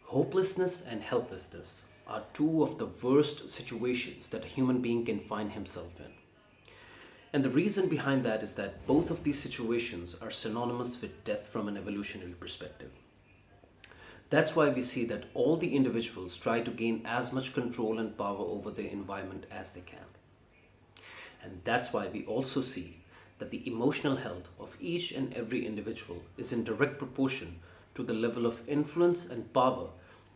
Hopelessness and helplessness are two of the worst situations that a human being can find himself in. And the reason behind that is that both of these situations are synonymous with death from an evolutionary perspective. That's why we see that all the individuals try to gain as much control and power over their environment as they can. And that's why we also see that the emotional health of each and every individual is in direct proportion to the level of influence and power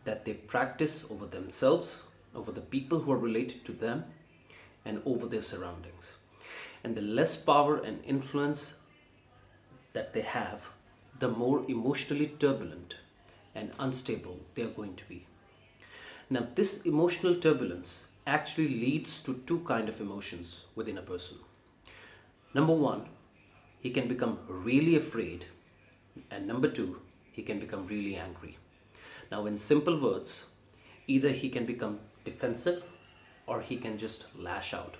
that they practice over themselves, over the people who are related to them, and over their surroundings. And the less power and influence that they have, the more emotionally turbulent and unstable they are going to be. Now, this emotional turbulence actually leads to two kind of emotions within a person. Number one, he can become really afraid, and number two, he can become really angry. Now, in simple words, either he can become defensive or he can just lash out.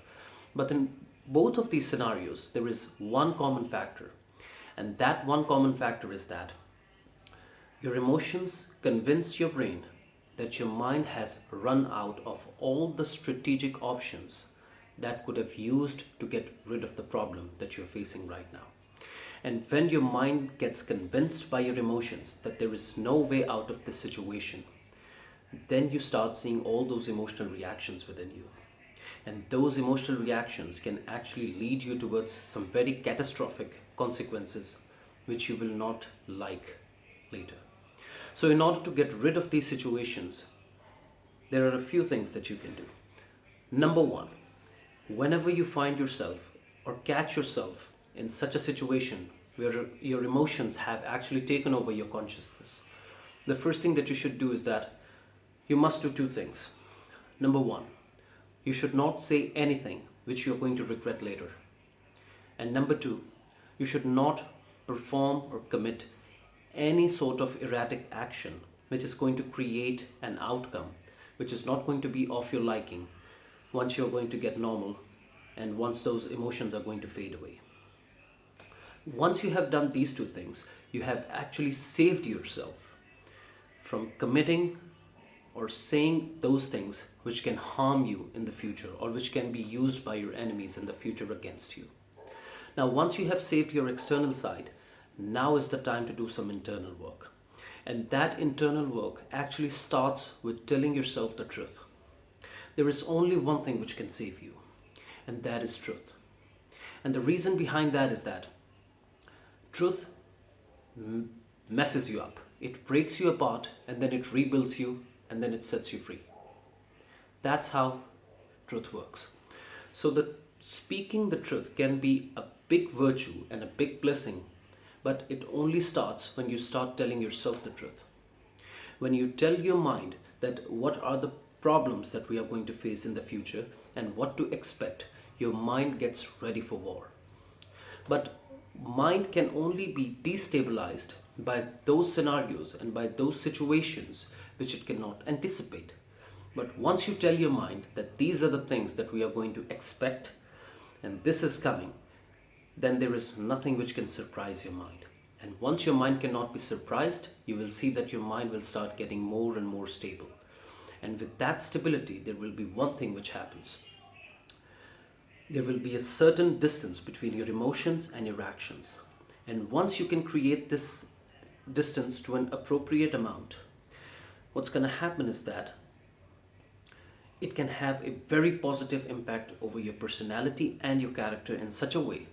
But in both of these scenarios, there is one common factor, and that one common factor is that your emotions convince your brain that your mind has run out of all the strategic options that could have used to get rid of the problem that you're facing right now. And when your mind gets convinced by your emotions that there is no way out of this situation, then you start seeing all those emotional reactions within you. And those emotional reactions can actually lead you towards some very catastrophic consequences which you will not like later. So, in order to get rid of these situations, there are a few things that you can do. Number one, whenever you find yourself or catch yourself in such a situation where your emotions have actually taken over your consciousness, the first thing that you should do is that you must do two things. Number one, you should not say anything which you're going to regret later. And number two, you should not perform or commit any sort of erratic action which is going to create an outcome which is not going to be of your liking once you're going to get normal and once those emotions are going to fade away. Once you have done these two things, you have actually saved yourself from committing or saying those things which can harm you in the future or which can be used by your enemies in the future against you. Now, once you have saved your external side, now is the time to do some internal work. And that internal work actually starts with telling yourself the truth. There is only one thing which can save you, and that is truth. And the reason behind that is that truth messes you up. It breaks you apart and then it rebuilds you and then it sets you free. That's how truth works. So the speaking the truth can be a big virtue and a big blessing, but it only starts when you start telling yourself the truth. When you tell your mind that what are the problems that we are going to face in the future and what to expect, your mind gets ready for war. But mind can only be destabilized by those scenarios and by those situations which it cannot anticipate. But once you tell your mind that these are the things that we are going to expect and this is coming, then there is nothing which can surprise your mind. And once your mind cannot be surprised, you will see that your mind will start getting more and more stable. And with that stability, there will be one thing which happens. There will be a certain distance between your emotions and your actions. And once you can create this distance to an appropriate amount, what's going to happen is that it can have a very positive impact over your personality and your character in such a way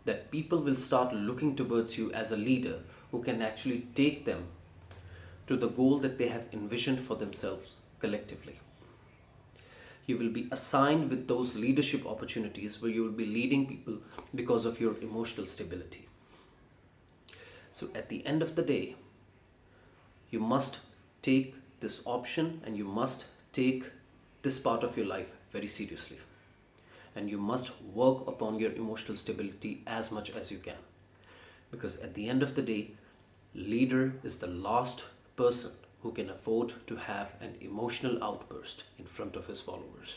that people will start looking towards you as a leader who can actually take them to the goal that they have envisioned for themselves collectively. You will be assigned with those leadership opportunities where you will be leading people because of your emotional stability. So at the end of the day, you must take this option and you must take this part of your life very seriously. And you must work upon your emotional stability as much as you can. Because at the end of the day, leader is the last person who can afford to have an emotional outburst in front of his followers.